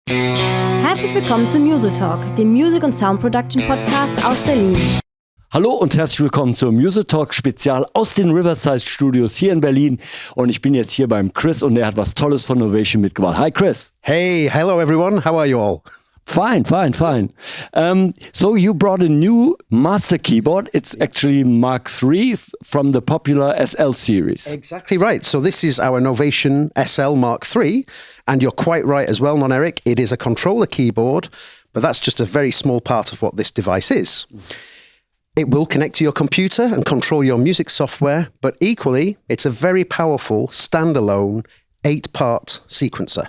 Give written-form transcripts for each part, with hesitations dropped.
Herzlich willkommen zum musotalk, dem Music- und Sound-Production-Podcast aus Berlin. Hallo und herzlich willkommen zum musotalk Spezial aus den Riverside Studios hier in Berlin. Und ich bin jetzt hier beim Chris und er hat was Tolles von Novation mitgebracht. Hi Chris. Hey, hello everyone. How are you all? Fine. So you brought a new master keyboard. It's actually Mark III from the popular SL series. Exactly right. So this is our Novation SL Mark III. And you're quite right as well, Non-Eric. It is a controller keyboard, but that's just a very small part of what this device is. It will connect to your computer and control your music software, but equally, it's a very powerful, standalone, 8-part sequencer.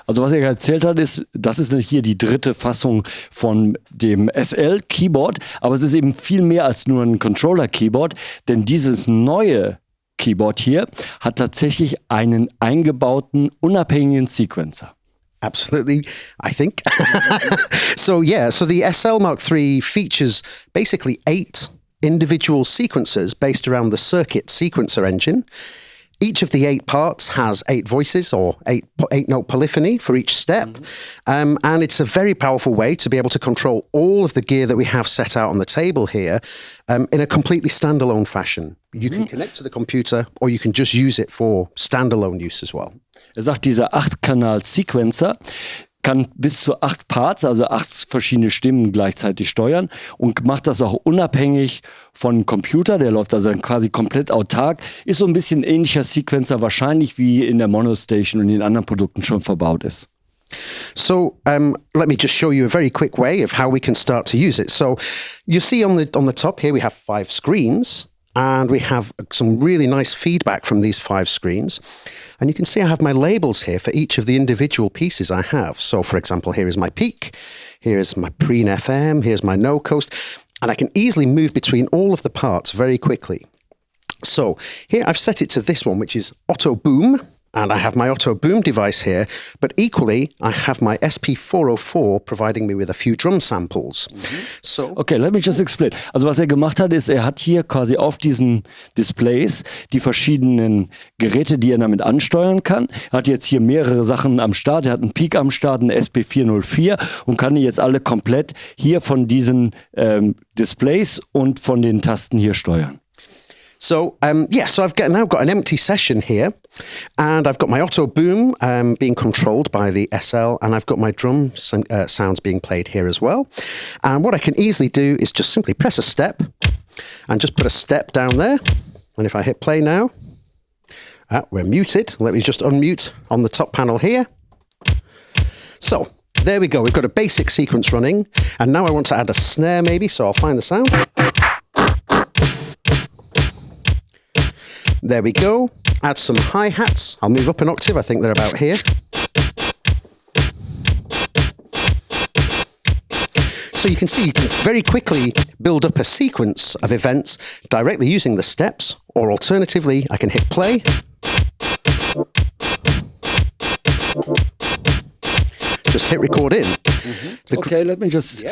Also was er erzählt hat, ist, das ist hier die dritte Fassung von dem SL Keyboard, aber es ist eben viel mehr als nur ein Controller Keyboard, denn dieses neue Keyboard hier hat tatsächlich einen eingebauten, unabhängigen Sequencer. Absolutely, I think. So the SL Mark III features basically 8 individual sequencers based around the circuit sequencer engine. Each of the 8 parts has 8 voices or 8-note polyphony for each step. And it's a very powerful way to be able to control all of the gear that we have set out on the table here in a completely standalone fashion. You can connect to the computer or you can just use it for standalone use as well. Er sagt, dieser 8-Kanal-Sequencer kann bis zu 8 Parts, also 8 verschiedene Stimmen gleichzeitig steuern und macht das auch unabhängig von Computer. Der läuft also quasi komplett autark. Ist so ein bisschen ähnlicher Sequencer wahrscheinlich wie in der Monostation und in anderen Produkten schon verbaut ist. So let me just show you a very quick way of how we can start to use it. So you see on the top here we have 5 screens. And we have some really nice feedback from these 5 screens. And you can see I have my labels here for each of the individual pieces I have. So for example, here is my peak, here is my preen FM, here's my no coast, and I can easily move between all of the parts very quickly. So here I've set it to this one, which is Auto Boom. And I have my Auto Boom device here, but equally I have my SP404 providing me with a few drum samples. So okay, let me just explain. Also was er gemacht hat, ist, er hat hier quasi auf diesen Displays die verschiedenen Geräte, die er damit ansteuern kann. Er hat jetzt hier mehrere Sachen am Start. Er hat einen Peak am Start, einen SP404 und kann die jetzt alle komplett hier von diesen Displays und von den Tasten hier steuern. So so I've now got an empty session here, and I've got my Auto Boom being controlled by the SL, and I've got my drum sounds being played here as well. And what I can easily do is just simply press a step, and just put a step down there. And if I hit play now, we're muted. Let me just unmute on the top panel here. So there we go. We've got a basic sequence running, and now I want to add a snare maybe, so I'll find the sound. There we go. Add some hi-hats. I'll move up an octave. I think they're about here. So you can see you can very quickly build up a sequence of events directly using the steps, or alternatively, I can hit play. Just hit record in. Okay, let me just...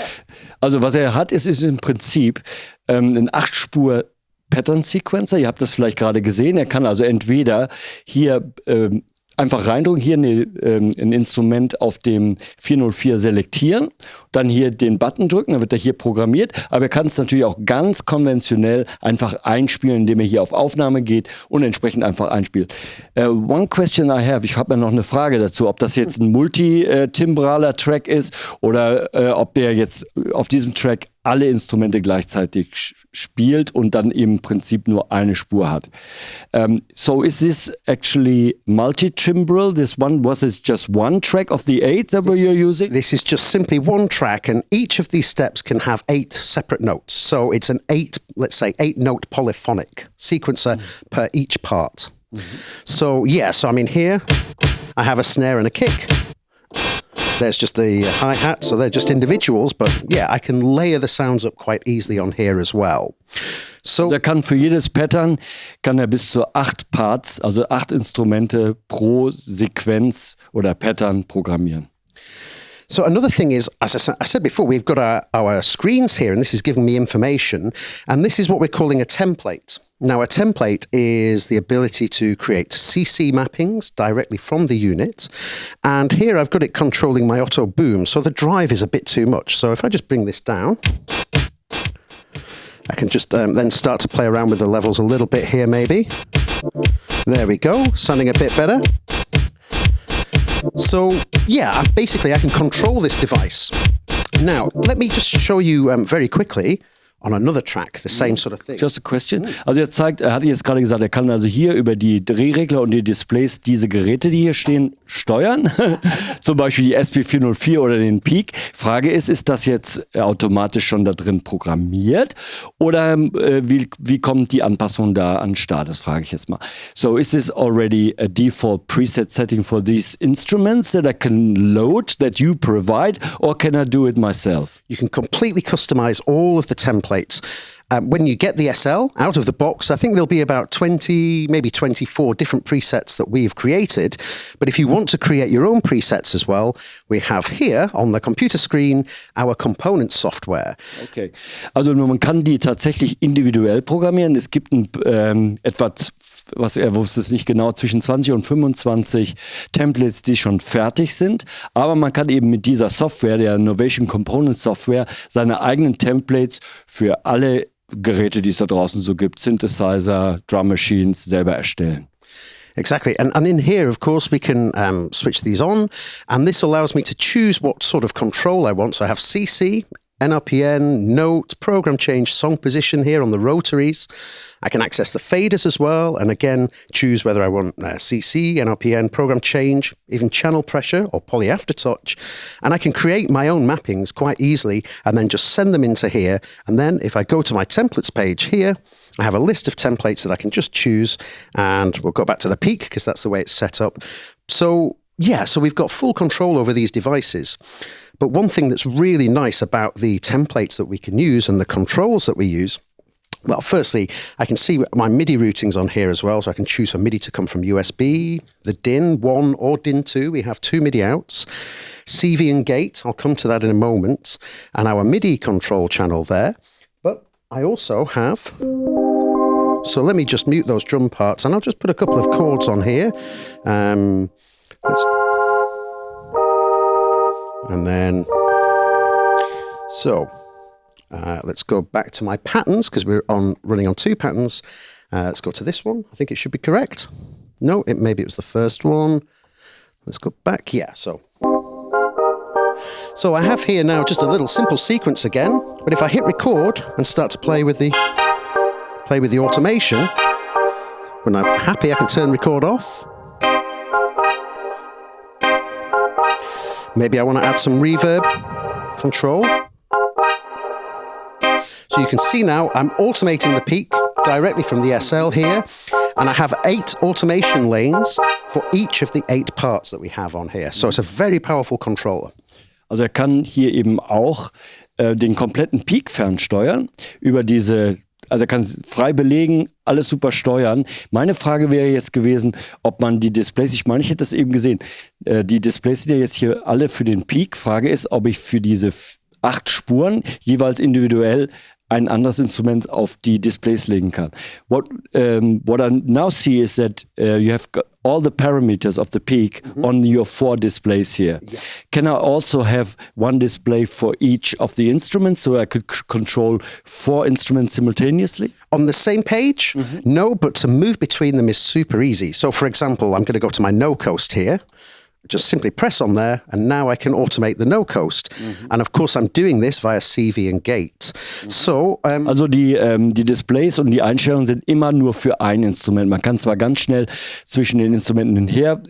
Also was er hat, ist im Prinzip ein 8-Spur Pattern Sequencer, ihr habt das vielleicht gerade gesehen, er kann also entweder hier einfach reindrücken, hier ein Instrument auf dem 404 selektieren, dann hier den Button drücken, dann wird er hier programmiert, aber er kann es natürlich auch ganz konventionell einfach einspielen, indem er hier auf Aufnahme geht und entsprechend einfach einspielt. One question I have, ich habe ja noch eine Frage dazu, ob das jetzt ein multitimbraler Track ist oder ob der jetzt auf diesem Track alle Instrumente gleichzeitig spielt und dann im Prinzip nur eine Spur hat. So is this actually multi-timbral? Was this just one track of the 8 that you're using? This is just simply one track, and each of these steps can have 8 separate notes. So it's an 8-note polyphonic sequencer per each part. So I mean here I have a snare and a kick. There's just the hi-hat, so they're just individuals, but I can layer the sounds up quite easily on here as well. So er kann für jedes Pattern bis zu 8 Parts, also 8 Instrumente pro Sequenz oder Pattern programmieren. So another thing is, as I said before, we've got our screens here, and this is giving me information, and this is what we're calling a template. Now, a template is the ability to create CC mappings directly from the unit, and here I've got it controlling my auto boom, so the drive is a bit too much. So if I just bring this down, I can just then start to play around with the levels a little bit here, maybe. There we go, sounding a bit better. So, yeah, basically I can control this device. Now, let me just show you very quickly on another track, the same sort of thing. Just a question. Also er hatte jetzt gerade gesagt, er kann also hier über die Drehregler und die Displays diese Geräte, die hier stehen, steuern. Zum Beispiel die SP404 oder den Peak. Frage ist das jetzt automatisch schon da drin programmiert? Oder wie kommt die Anpassung da an den Start? Das frage ich jetzt mal. So, is this already a default preset setting for these instruments that I can load, that you provide, or can I do it myself? You can completely customize all of the templates. When you get the SL out of the box, I think there'll be about 20, maybe 24 different presets that we've created. But if you want to create your own presets as well, we have here on the computer screen our component software. Okay, also man kann die tatsächlich individuell programmieren. Es gibt etwa, er wusste es nicht genau, zwischen 20 und 25 Templates, die schon fertig sind. Aber man kann eben mit dieser Software, der Novation Component Software, seine eigenen Templates für alle Geräte, die es da draußen so gibt, Synthesizer, Drum Machines, selber erstellen. Exactly. And in here, of course, we can switch these on. And this allows me to choose what sort of control I want. So I have CC, NRPN, note, program change, song position here on the rotaries. I can access the faders as well, and again, choose whether I want CC, NRPN, program change, even channel pressure or poly aftertouch. And I can create my own mappings quite easily and then just send them into here. And then if I go to my templates page here, I have a list of templates that I can just choose, and we'll go back to the peak because that's the way it's set up. So yeah, so we've got full control over these devices. But one thing that's really nice about the templates that we can use and the controls that we use, well, firstly, I can see my MIDI routings on here as well. So I can choose for MIDI to come from USB, the DIN 1 or DIN 2. We have 2 MIDI outs. CV and gate, I'll come to that in a moment. And our MIDI control channel there. But I also have... So let me just mute those drum parts and I'll just put a couple of chords on here. And then, so let's go back to my patterns because we're running on 2 patterns. Let's go to this one. I think it should be correct. No, maybe it was the first one. Let's go back. Yeah, so I have here now just a little simple sequence again. But if I hit record and start to play with the automation, when I'm happy, I can turn record off. Maybe I want to add some reverb control. So you can see now I'm automating the peak directly from the SL here. And I have 8 automation lanes for each of the 8 parts that we have on here. So it's a very powerful controller. Also kann hier eben auch den kompletten Peak fernsteuern über also er kann es frei belegen, alles super steuern. Meine Frage wäre jetzt gewesen, ob man die Displays, ich meine, ich hätte das eben gesehen, die Displays sind ja jetzt hier alle für den Peak. Frage ist, ob ich für diese 8 Spuren jeweils individuell ein anderes Instrument auf die Displays legen kann. What I now see is that you have got all the parameters of the peak on your 4 displays here. Yeah. Can I also have one display for each of the instruments so I could control 4 instruments simultaneously? On the same page? No, but to move between them is super easy. So for example, I'm going to go to my no coast here. Just simply press on there, and now I can automate the no coast. And of course, I'm doing this via CV and gate. So, also die Displays und die Einstellungen sind immer nur für ein Instrument. Man kann zwar ganz schnell zwischen den Instrumenten hinher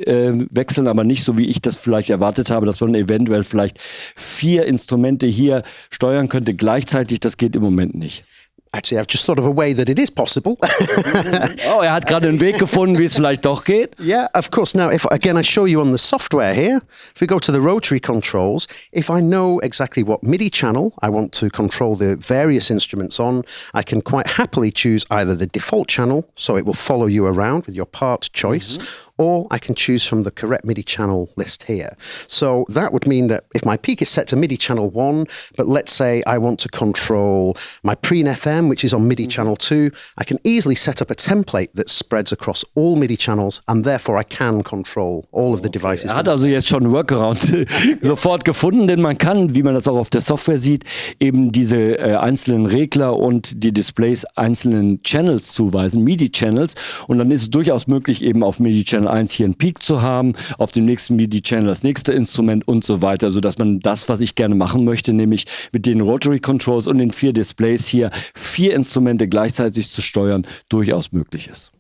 wechseln, aber nicht so, wie ich das vielleicht erwartet habe, dass man eventuell vielleicht 4 Instrumente hier steuern könnte gleichzeitig. Das geht im Moment nicht. Actually, I've just thought of a way that it is possible. Oh, er hat gerade einen Weg gefunden, wie es vielleicht doch geht. Yeah, of course. Now, if again I show you on the software here, if we go to the rotary controls, if I know exactly what MIDI channel I want to control the various instruments on, I can quite happily choose either the default channel, so it will follow you around with your part choice, or I can choose from the correct MIDI channel list here. So that would mean that if my peak is set to MIDI channel 1, but let's say I want to control my preamp FM, which is on MIDI channel 2, I can easily set up a template that spreads across all MIDI channels, and therefore I can control all of the devices. Er hat also jetzt schon einen Workaround sofort gefunden, denn man kann, wie man das auch auf der Software sieht, eben diese einzelnen Regler und die Displays einzelnen Channels zuweisen, MIDI-Channels, und dann ist es durchaus möglich, eben auf MIDI-Channel 1 hier einen Peak zu haben, auf dem nächsten MIDI-Channel das nächste Instrument und so weiter, sodass man das, was ich gerne machen möchte, nämlich mit den Rotary Controls und den 4 Displays hier 4 Instrumente gleichzeitig zu steuern, durchaus möglich ist.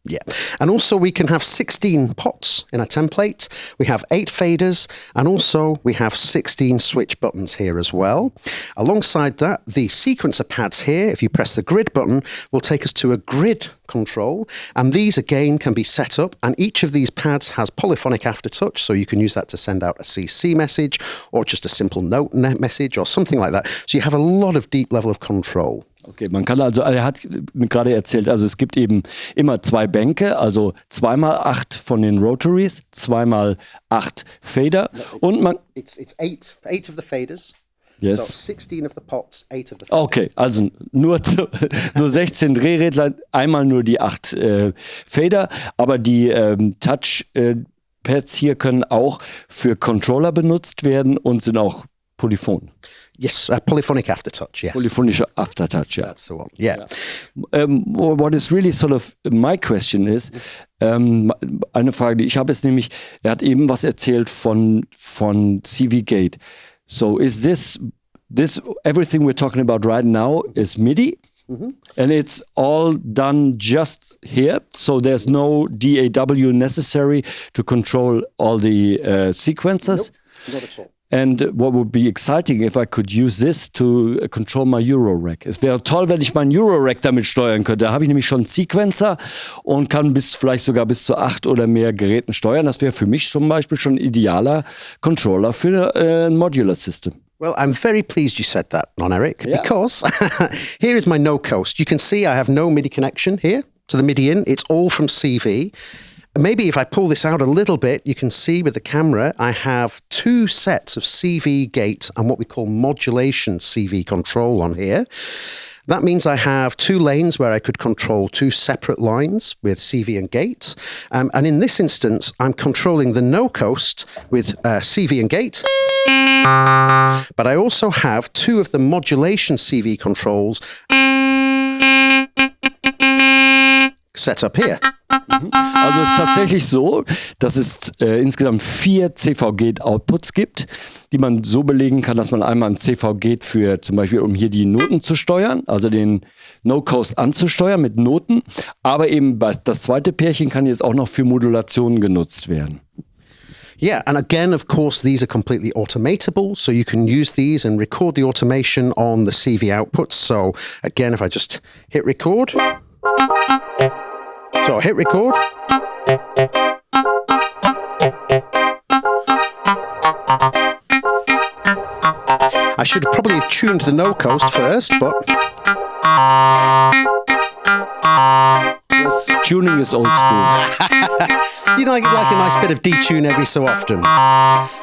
Yeah. And also we can have 16 pots in a template. We have 8 faders, and also we have 16 switch buttons here as well. Alongside that, the sequencer pads here, if you press the grid button, will take us to a grid control. And these again can be set up, and each of these pads has polyphonic aftertouch, so you can use that to send out a CC message or just a simple note message or something like that. So you have a lot of deep level of control. Okay, man kann also, er hat mir gerade erzählt, also es gibt eben immer 2 Bänke, also 2x8 von den Rotaries, 2x8 Fader und man... It's 8 of the faders. Yes. So 16 of the pots, 8 of the faders. Okay, also nur 16 Drehrädler, einmal nur die 8 Fader, aber die Touchpads hier können auch für Controller benutzt werden und sind auch polyphon. Yes, polyphonic aftertouch, yes. Polyphonischer Aftertouch, ja. That's the one, yeah. What is really sort of my question is, eine Frage, die ich habe, ist nämlich, er hat eben was erzählt von CV Gate. So is this everything we're talking about right now is MIDI? And it's all done just here, so there's no DAW necessary to control all the sequencers? Nope, not at all. And what would be exciting if I could use this to control my Euro-Rack. Es wäre toll, wenn ich meinen Euro-Rack damit steuern könnte. Da habe ich nämlich schon einen Sequencer und kann vielleicht sogar bis zu 8 oder mehr Geräten steuern. Das wäre für mich zum Beispiel schon ein idealer Controller für ein Modular System. Well, I'm very pleased you said that, Non-Eric, because here is my no coast. You can see I have no MIDI connection here to the MIDI in. It's all from CV. Maybe if I pull this out a little bit, you can see with the camera, I have 2 sets of CV gate and what we call modulation CV control on here. That means I have 2 lanes where I could control 2 separate lines with CV and gate. And in this instance, I'm controlling the no coast with CV and gate. But I also have 2 of the modulation CV controls set up here. Also es ist tatsächlich so, dass es insgesamt 4 CV-Gate-Outputs gibt, die man so belegen kann, dass man einmal ein CV-Gate für zum Beispiel, um hier die Noten zu steuern, also den No-Coast anzusteuern mit Noten, aber eben das zweite Pärchen kann jetzt auch noch für Modulationen genutzt werden. Yeah, and again, of course, these are completely automatable, so you can use these and record the automation on the CV outputs. So again, if I just hit record... So hit record. I should probably have tuned the no coast first, but... Yes, tuning is old school. You know, I like a nice bit of detune every so often.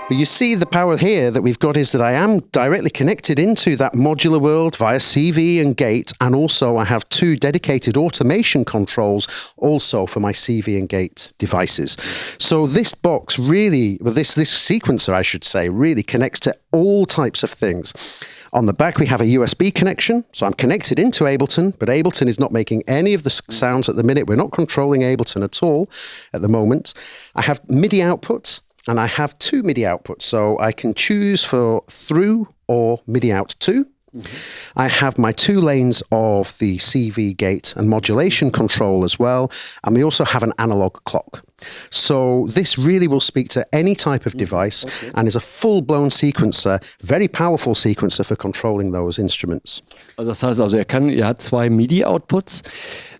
But you see the power here that we've got is that I am directly connected into that modular world via CV and gate, and also I have 2 dedicated automation controls also for my CV and gate devices. So this box really, well, this sequencer, I should say, really connects to all types of things. On the back, we have a USB connection, so I'm connected into Ableton, but Ableton is not making any of the sounds at the minute. We're not controlling Ableton at all at the moment. I have MIDI outputs, and I have 2 MIDI outputs, so I can choose for through or MIDI out 2. I have my 2 lanes of the CV gate and modulation control as well, and we also have an analog clock. So this really will speak to any type of device and is a full-blown sequencer, very powerful sequencer for controlling those instruments. Also das heißt, er hat 2 MIDI-Outputs,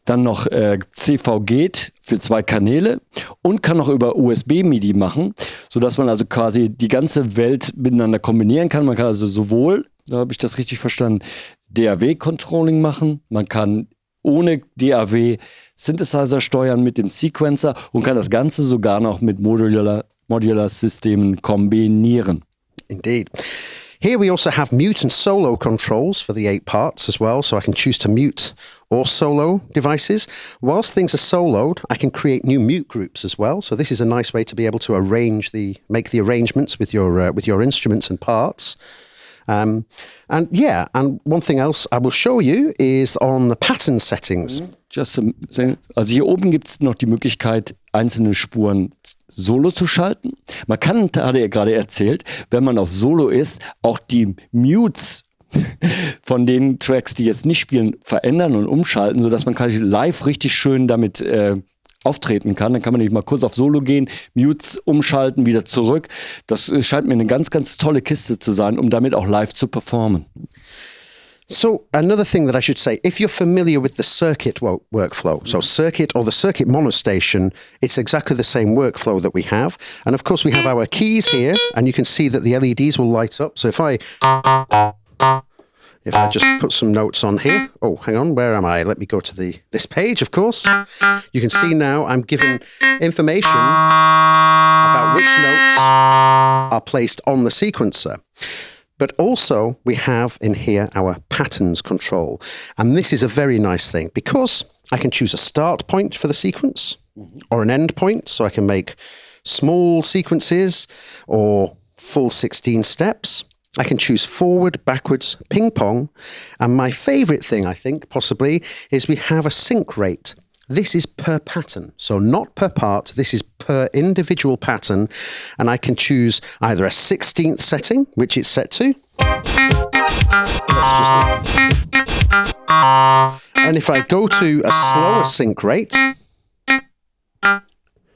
dann noch CV-Gate für 2 Kanäle und kann noch über USB-MIDI machen, sodass man also quasi die ganze Welt miteinander kombinieren kann. Man kann also sowohl, da habe ich das richtig verstanden, DAW-Controlling machen, man kann ohne DAW Synthesizer steuern mit dem Sequencer und kann das Ganze sogar noch mit Modular-Systemen kombinieren. Indeed. Here we also have mute and solo controls for the 8 parts as well, so I can choose to mute or solo devices. Whilst things are soloed, I can create new mute groups as well. So this is a nice way to be able to make the arrangements with your instruments and parts. And one thing else I will show you is on the pattern settings. Also hier oben gibt es noch die Möglichkeit, einzelne Spuren Solo zu schalten. Man kann, hat er gerade erzählt, wenn man auf Solo ist, auch die Mutes von den Tracks, die jetzt nicht spielen, verändern und umschalten, sodass man live richtig schön damit auftreten kann. Dann kann man nicht mal kurz auf Solo gehen, Mutes umschalten, wieder zurück. Das scheint mir eine ganz, ganz tolle Kiste zu sein, um damit auch live zu performen. So another thing that I should say, if you're familiar with the circuit workflow, so circuit or the circuit monostation, it's exactly the same workflow that we have. And of course we have our keys here, and you can see that the LEDs will light up. So if I just put some notes on here, oh, hang on, where am I? Let me go to this page, of course. You can see now I'm given information about which notes are placed on the sequencer. But also we have in here our patterns control. And this is a very nice thing because I can choose a start point for the sequence or an end point. So I can make small sequences or full 16 steps. I can choose forward, backwards, ping pong. And my favorite thing, I think, possibly, is we have a sync rate. This is per pattern, so not per part. This is per individual pattern. And I can choose either a 16th setting, which it's set to. And if I go to a slower sync rate,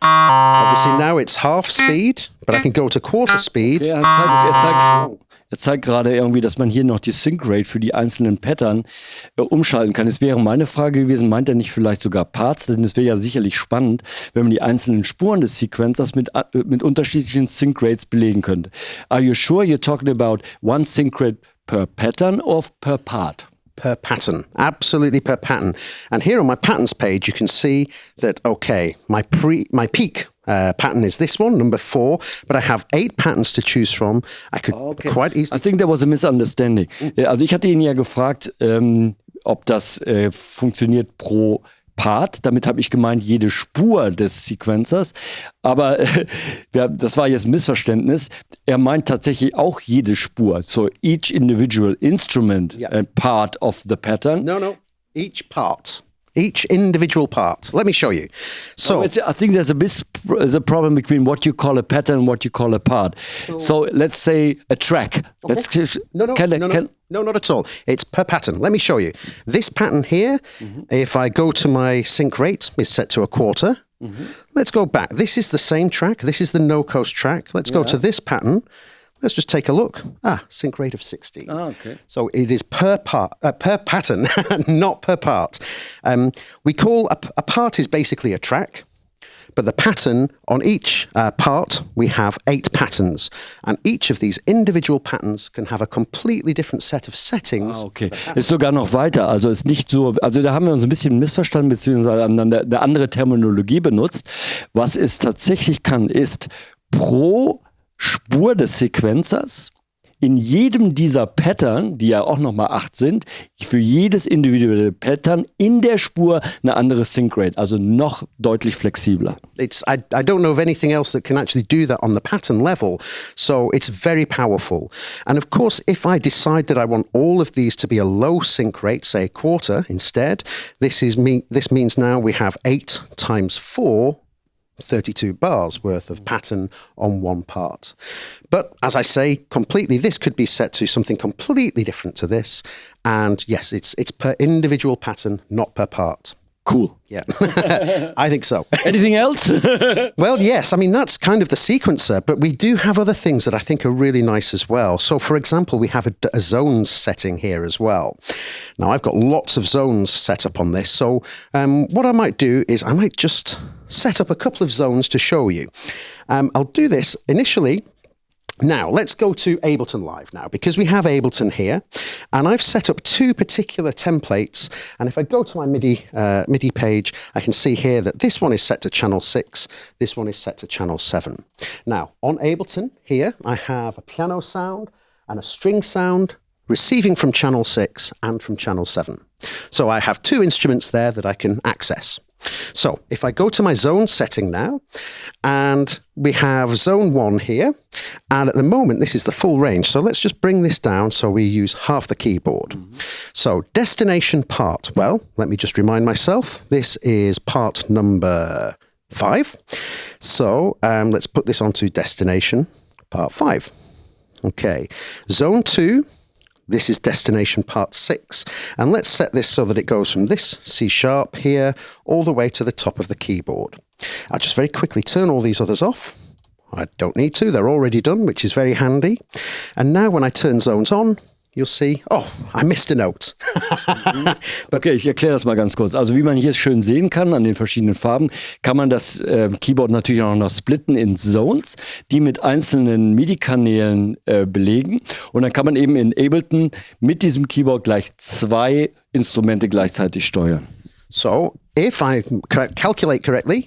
obviously now it's half speed, but I can go to quarter speed. Er zeigt gerade irgendwie, dass man hier noch die Sync Rate für die einzelnen Pattern umschalten kann. Es wäre meine Frage gewesen, meint er nicht vielleicht sogar Parts? Denn es wäre ja sicherlich spannend, wenn man die einzelnen Spuren des Sequencers mit unterschiedlichen Sync Rates belegen könnte. Are you sure you're talking about one sync rate per pattern or per part? Per pattern, absolutely per pattern. And here on my patterns page, you can see that, okay, my peak pattern is this one, number 4, but I have 8 patterns to choose from. I could quite easily... I think there was a misunderstanding. Also ich hatte ihn ja gefragt, ob das funktioniert pro Part. Damit habe ich gemeint, jede Spur des Sequencers. Aber das war jetzt ein Missverständnis. Er meint tatsächlich auch jede Spur. So each individual instrument and part of the pattern. No. Each part. Each individual part. Let me show you. So I think there's a problem between what you call a pattern and what you call a part. So let's say a track. Okay. No, not at all. It's per pattern. Let me show you. This pattern here, if I go to my sync rate, is set to a quarter. Let's go back. This is the same track. This is the no coast track. Let's go to this pattern. Let's just take a look. Sync rate of 16. Okay. So it is per pattern, not per part. We call a part is basically a track, but the pattern on each part, we have 8 patterns. And each of these individual patterns can have a completely different set of settings. Okay. Ist sogar noch weiter. Also ist nicht so, also da haben wir uns ein bisschen missverstanden, beziehungsweise eine andere Terminologie benutzt. Was es tatsächlich kann, ist pro Spur des Sequencers in jedem dieser Pattern, die ja auch nochmal 8 sind, für jedes individuelle Pattern in der Spur eine andere Sync Rate, also noch deutlich flexibler. I don't know of anything else that can actually do that on the pattern level, so it's very powerful. And of course, if I decide that I want all of these to be a low sync rate, say a quarter instead, this means now we have 8 times 4, 32 bars worth of pattern on one part. But as I say, completely, this could be set to something completely different to this. And yes, it's per individual pattern, not per part. Cool. Yeah, I think so. Anything else? Well, yes. I mean, that's kind of the sequencer, but we do have other things that I think are really nice as well. So, for example, we have a zones setting here as well. Now, I've got lots of zones set up on this. So what I might do is I might just set up a couple of zones to show you. I'll do this initially. Now, let's go to Ableton Live now, because we have Ableton here, and I've set up two particular templates, and if I go to my MIDI page, I can see here that this one is set to channel 6, this one is set to channel 7. Now, on Ableton here, I have a piano sound and a string sound receiving from channel 6 and from channel 7. So I have two instruments there that I can access. So if I go to my zone setting now, and we have zone 1 here, and at the moment this is the full range. So let's just bring this down so we use half the keyboard. So destination part, well, let me just remind myself, this is part number 5. So let's put this onto destination part 5. Okay, zone 2. This is destination part 6, and let's set this so that it goes from this C sharp here all the way to the top of the keyboard. I'll just very quickly turn all these others off. I don't need to, they're already done, which is very handy. And now when I turn zones on, you'll see, oh, I missed a note. Okay, ich erkläre das mal ganz kurz. Also wie man hier schön sehen kann an den verschiedenen Farben, kann man das Keyboard natürlich auch noch splitten in Zones, die mit einzelnen MIDI-Kanälen belegen. Und dann kann man eben in Ableton mit diesem Keyboard gleich 2 Instrumente gleichzeitig steuern. So, if I calculate correctly,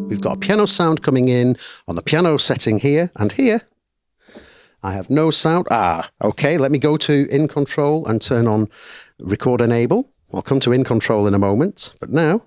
we've got a piano sound coming in on the piano setting here and here. I have no sound. Okay, let me go to In Control and turn on Record Enable. I'll come to In Control in a moment, but now...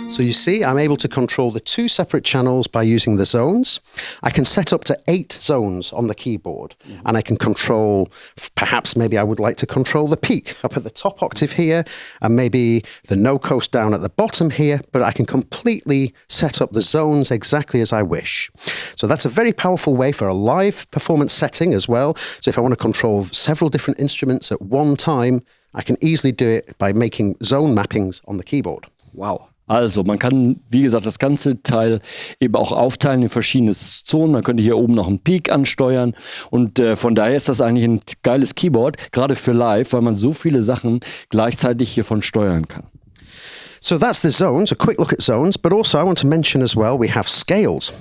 So you see, I'm able to control the 2 separate channels by using the zones. I can set up to 8 zones on the keyboard, and I can control, perhaps maybe I would like to control the peak up at the top octave here, and maybe the no coast down at the bottom here, but I can completely set up the zones exactly as I wish. So that's a very powerful way for a live performance setting as well. So if I want to control several different instruments at one time, I can easily do it by making zone mappings on the keyboard. Wow. Also, man kann, wie gesagt, das ganze Teil eben auch aufteilen in verschiedene Zonen. Man könnte hier oben noch einen Peak ansteuern und von daher ist das eigentlich ein geiles Keyboard, gerade für live, weil man so viele Sachen gleichzeitig hiervon steuern kann. So that's the zones, a quick look at zones, but also I want to mention as well, we have scales.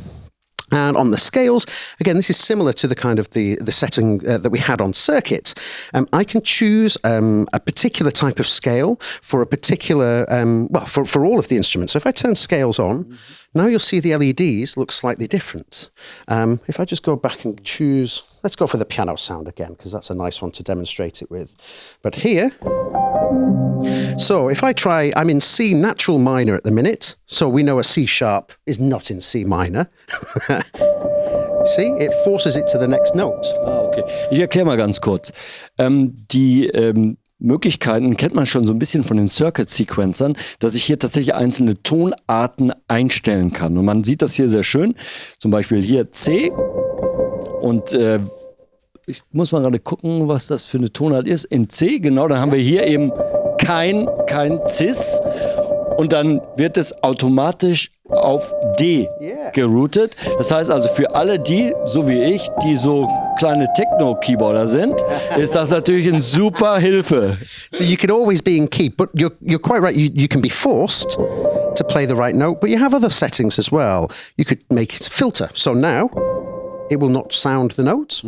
And on the scales, again, this is similar to the kind of the setting that we had on circuit. I can choose a particular type of scale for a particular, for all of the instruments. So if I turn scales on, now you'll see the LEDs look slightly different. If I just go back and choose, let's go for the piano sound again, because that's a nice one to demonstrate it with. But here, so if I try, I'm in C natural minor at the minute, so we know a C sharp is not in C minor. See, it forces it to the next note. Okay. Ich erkläre mal ganz kurz. Die Möglichkeiten kennt man schon so ein bisschen von den Circuit-Sequenzern, dass ich hier tatsächlich einzelne Tonarten einstellen kann. Und man sieht das hier sehr schön. Zum Beispiel hier C. Und ich muss mal gerade gucken, was das für eine Tonart ist. In C, genau, dann haben wir hier eben kein Cis. Und dann wird es automatisch auf D geroutet. Das heißt also für alle die, so wie ich, die so kleine Techno-Keyboarder sind, ist das natürlich eine super Hilfe. So you can always be in key, but you're quite right. You can be forced to play the right note, but you have other settings as well. You could make it filter. So now it will not sound the note.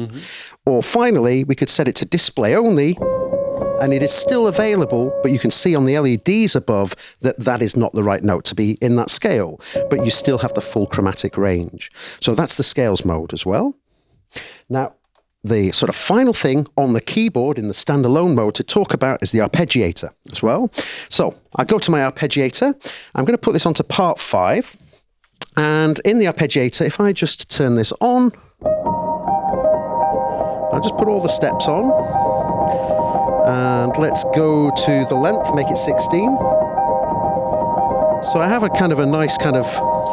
Or finally, we could set it to display only. And it is still available, but you can see on the LEDs above that that is not the right note to be in that scale, but you still have the full chromatic range. So that's the scales mode as well. Now, the sort of final thing on the keyboard in the standalone mode to talk about is the arpeggiator as well. So I go to my arpeggiator. I'm going to put this onto part 5. And in the arpeggiator, if I just turn this on, I'll just put all the steps on. And let's go to the length, make it 16. So I have a kind of a nice kind of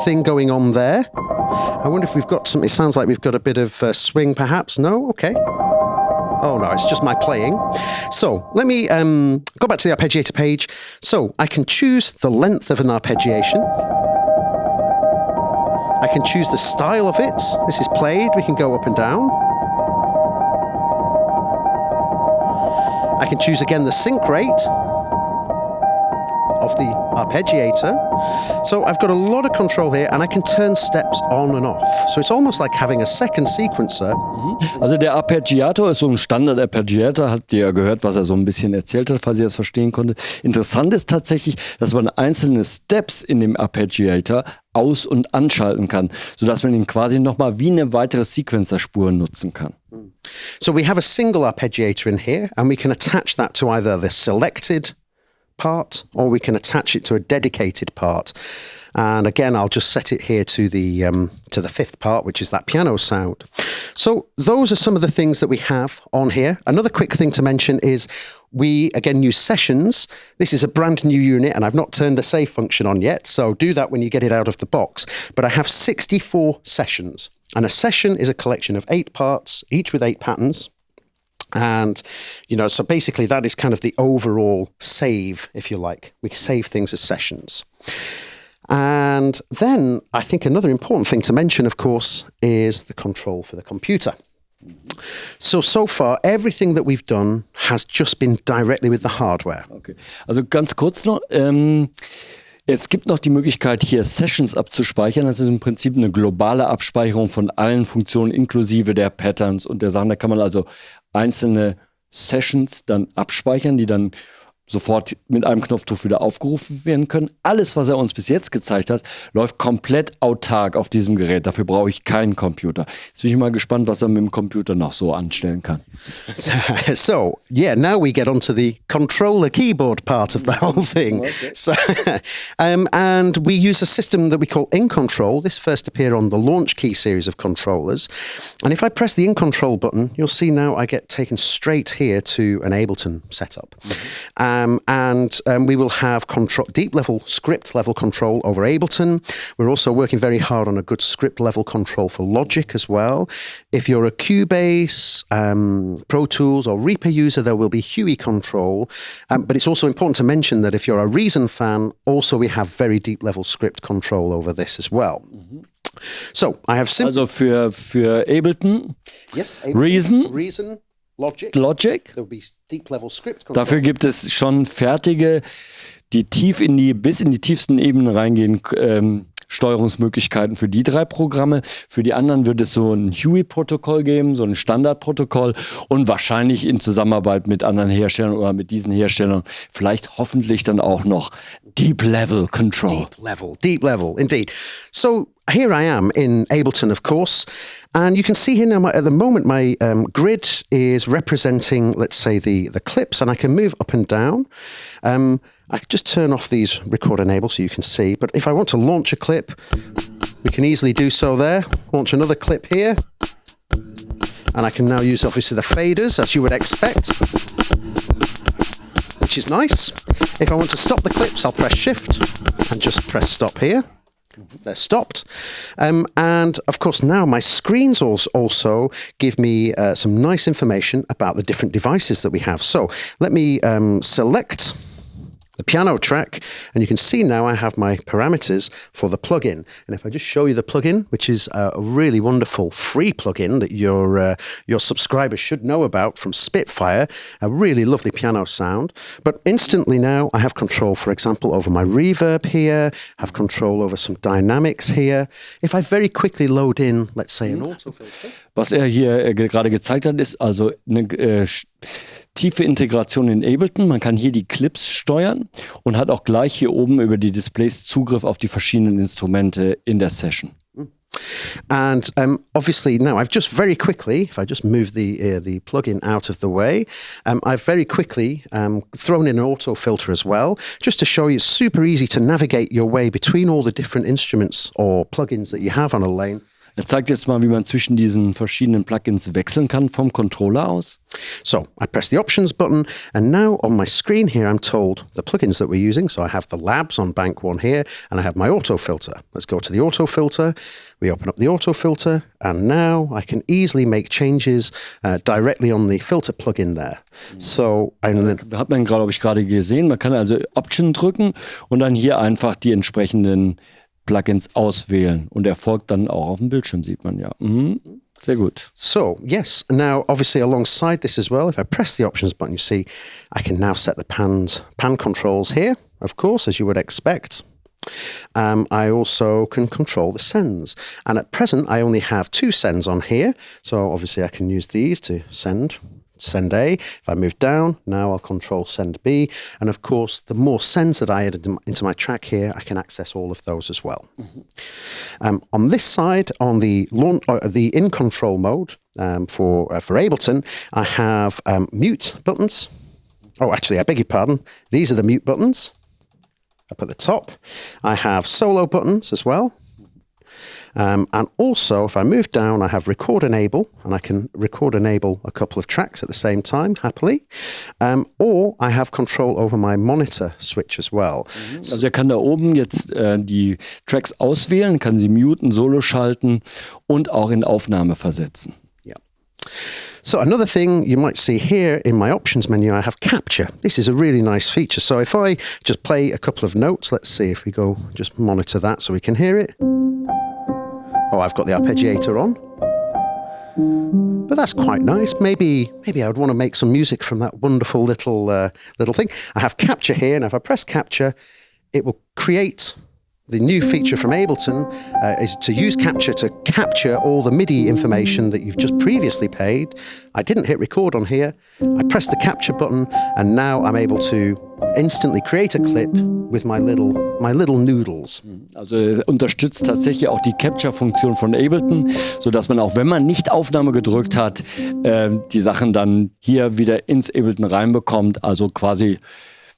thing going on there. I wonder if we've got some, it sounds like we've got a bit of swing perhaps. No? Okay. Oh no, it's just my playing. So let me go back to the arpeggiator page. So I can choose the length of an arpeggiation. I can choose the style of it. This is played, we can go up and down. I can choose again the sync rate. of the Arpeggiator. So I've got a lot of control here and I can turn steps on and off. So it's almost like having a second sequencer. Also der Arpeggiator ist so ein Standard-Arpeggiator, habt ihr ja gehört, was er so ein bisschen erzählt hat, falls ihr das verstehen konntet. Interessant ist tatsächlich, dass man einzelne Steps in dem Arpeggiator aus- und anschalten kann, sodass man ihn quasi nochmal wie eine weitere Sequencer-Spur nutzen kann. So we have a single arpeggiator in here and we can attach that to either the selected part or we can attach it to a dedicated part. And again, I'll just set it here to the fifth part, which is that piano sound. So those are some of the things that we have on here. Another quick thing to mention is we, again, use sessions. This is a brand new unit and I've not turned the save function on yet. So do that when you get it out of the box. But I have 64 sessions. And a session is a collection of 8 parts, each with 8 patterns. And, so basically that is kind of the overall save, if you like. We save things as sessions. And then I think another important thing to mention, of course, is the control for the computer. So far, everything that we've done has just been directly with the hardware. Okay. Also ganz kurz noch, es gibt noch die Möglichkeit, hier Sessions abzuspeichern. Das ist im Prinzip eine globale Abspeicherung von allen Funktionen, inklusive der Patterns und der Sachen. Da kann man also einzelne Sessions dann abspeichern, die dann sofort mit einem Knopfdruck wieder aufgerufen werden können. Alles, was er uns bis jetzt gezeigt hat, läuft komplett autark auf diesem Gerät. Dafür brauche ich keinen Computer. Jetzt bin ich mal gespannt, was er mit dem Computer noch so anstellen kann. So, yeah, now we get onto the controller keyboard part of the whole thing. Okay. So, and we use a system that we call In Control. This first appeared on the Launch Key series of controllers. And if I press the In Control button, you'll see now I get taken straight here to an Ableton setup. Mm-hmm. And we will have deep level, script level control over Ableton. We're also working very hard on a good script level control for Logic as well. If you're a Cubase, Pro Tools or Reaper user, there will be HUI control. But it's also important to mention that if you're a Reason fan, also we have very deep level script control over this as well. Mm-hmm. So I have Also für Ableton, yes, Ableton, Reason. Logic. There will be deep level script control. Dafür gibt es schon fertige, die bis in die tiefsten Ebenen reingehen, Steuerungsmöglichkeiten für die 3 Programme. Für die anderen wird es so ein HUI-Protokoll geben, so ein Standardprotokoll und wahrscheinlich in Zusammenarbeit mit anderen Herstellern oder mit diesen Herstellern vielleicht hoffentlich dann auch noch Deep Level Control. Deep level, indeed. So here I am in Ableton, of course, and you can see here now at the moment my grid is representing, let's say, the clips, and I can move up and down. I can just turn off these record enable so you can see, but if I want to launch a clip, we can easily do so there. Launch another clip here, and I can now use obviously the faders as you would expect, which is nice. If I want to stop the clips, I'll press Shift and just press stop here. They're stopped. And of course now my screens also give me some nice information about the different devices that we have. So let me select the piano track, and you can see now I have my parameters for the plugin. And if I just show you the plugin, which is a really wonderful free plugin that your subscribers should know about from Spitfire, a really lovely piano sound. But instantly now I have control, for example, over my reverb here, have control over some dynamics here. If I very quickly load in, let's say, an autofilter. Was hier gerade gezeigt hat, ist also eine tiefe Integration in Ableton. Man kann hier die Clips steuern und hat auch gleich hier oben über die Displays Zugriff auf die verschiedenen Instrumente in der Session. And obviously now I've just very quickly, if I just move the plugin out of the way, I've very quickly thrown in an auto filter as well, just to show you it's super easy to navigate your way between all the different instruments or plugins that you have on a lane. Er zeigt jetzt mal, wie man zwischen diesen verschiedenen Plugins wechseln kann vom Controller aus. So I press the options button, and now on my screen here I'm told the plugins that we're using. So I have the Labs on bank 1 here, and I have my auto filter. Let's go to the auto filter. We open up the auto filter, and now I can easily make changes directly on the filter plugin there. So hat man glaube ich gerade gesehen. Man kann also Option drücken und dann hier einfach die entsprechenden Plugins auswählen und er folgt dann auch auf dem Bildschirm, sieht man ja. Mhm. Sehr gut. So, yes, now obviously alongside this as well, if I press the options button, you see I can now set the pan controls here. of course, as you would expect. I also can control the sends. And at present, I only have 2 sends on here. So obviously I can use these to send A. If I move down, now I'll control send B. And of course, the more sends that I add into my track here, I can access all of those as well. On this side, on the in control mode for Ableton, I have mute buttons. Oh, actually, I beg your pardon. These are the mute buttons up at the top. I have solo buttons as well. And also, if I move down, I have record enable, and I can record enable a couple of tracks at the same time, happily. Or I have control over my monitor switch as well. Also kann da oben jetzt die Tracks auswählen, kann sie muten, solo schalten und auch in Aufnahme versetzen. Yeah. So another thing you might see here in my options menu, I have capture. This is a really nice feature. So if I just play a couple of notes, let's see if we go just monitor that so we can hear it. Oh, I've got the Arpeggiator on. But that's quite nice. Maybe I would want to make some music from that wonderful little thing. I have capture here, and if I press capture, it will create the new feature from Ableton is to use capture to capture all the MIDI information that you've just previously played. I didn't hit record on here. I pressed the capture button, and now I'm able to instantly create a clip with my little noodles. Also unterstützt tatsächlich auch die Capture-Funktion von Ableton, sodass man auch, wenn man nicht Aufnahme gedrückt hat, die Sachen dann hier wieder ins Ableton reinbekommt. Also quasi,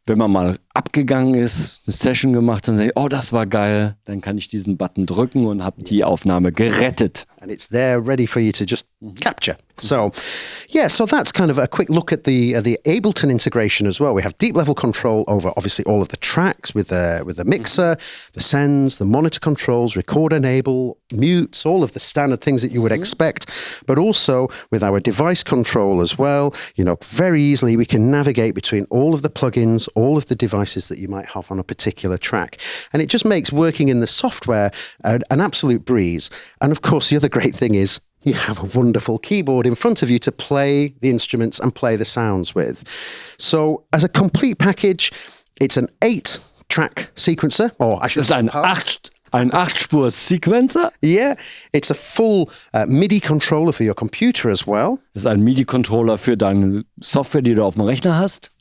wenn man mal abgegangen ist, eine Session gemacht und sagt, oh, das war geil, dann kann ich diesen Button drücken und habe die Aufnahme gerettet. And it's there ready for you to just capture. So, yeah, so that's kind of a quick look at the Ableton integration as well. We have deep level control over obviously all of the tracks with the mixer, the sends, the monitor controls, record enable, mutes, all of the standard things that you would expect, but also with our device control as well. You know, very easily we can navigate between all of the plugins, all of the devices that you might have on a particular track. And it just makes working in the software an absolute breeze. And of course, the other great thing is you have a wonderful keyboard in front of you to play the instruments and play the sounds with. So as a complete package, it's an 8-track sequencer, or I should say Ein 8-Spur-Sequencer. Yeah, it's a full MIDI controller for your computer as well. Das ist ein MIDI-Controller für deine Software, die du auf dem Rechner hast.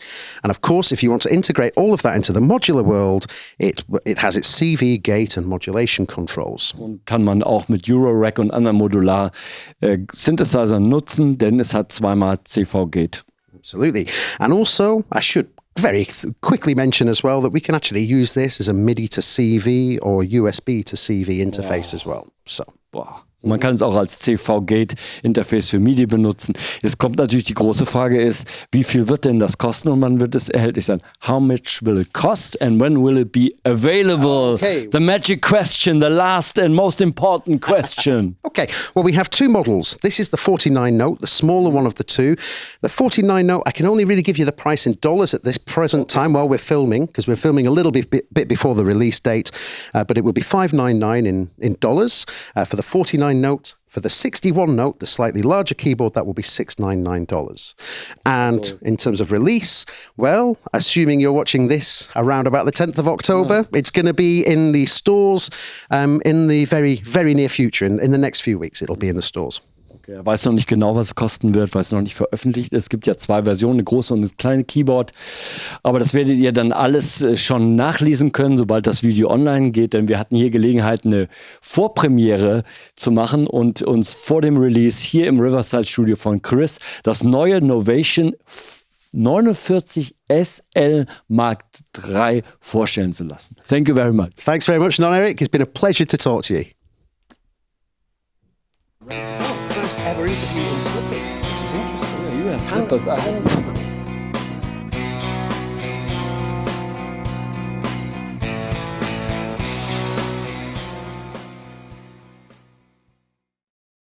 And of course, if you want to integrate all of that into the modular world, it has its CV, gate and modulation controls. Und kann man auch mit Euro-Rack und anderen Modular-Synthesizern nutzen, denn es hat zweimal CV-Gate. Absolutely. And also, I should very quickly mention as well that we can actually use this as a MIDI to CV or USB to CV interface as well. So. Boah. Man kann es auch als CV-Gate-Interface für MIDI benutzen. Jetzt kommt natürlich die große Frage ist, wie viel wird denn das kosten und wann wird es erhältlich sein? How much will it cost and when will it be available? Okay. The magic question, the last and most important question. Okay, well, we have 2 models. This is the 49 note, the smaller one of the two. The 49 note, I can only really give you the price in dollars at this present time while we're filming, because we're filming a little bit before the release date, but it will be $599 in dollars for the 49 note. For the 61 note, the slightly larger keyboard, that will be $699. And in terms of release, well, assuming you're watching this around about the 10th of October, it's going to be in the stores in the very, very near future. In the next few weeks, it'll be in the stores. Okay, er weiß noch nicht genau, was es kosten wird, weil es noch nicht veröffentlicht ist. Es gibt ja 2 Versionen, eine große und eine kleine Keyboard. Aber das werdet ihr dann alles schon nachlesen können, sobald das Video online geht. Denn wir hatten hier Gelegenheit, eine Vorpremiere zu machen und uns vor dem Release hier im Riverside Studio von Chris das neue Novation 49 SL Mark III vorstellen zu lassen. Thank you very much. Thanks very much, Non-Eric. It's been a pleasure to talk to you. First ever interview in slippers. This is interesting. You have slippers.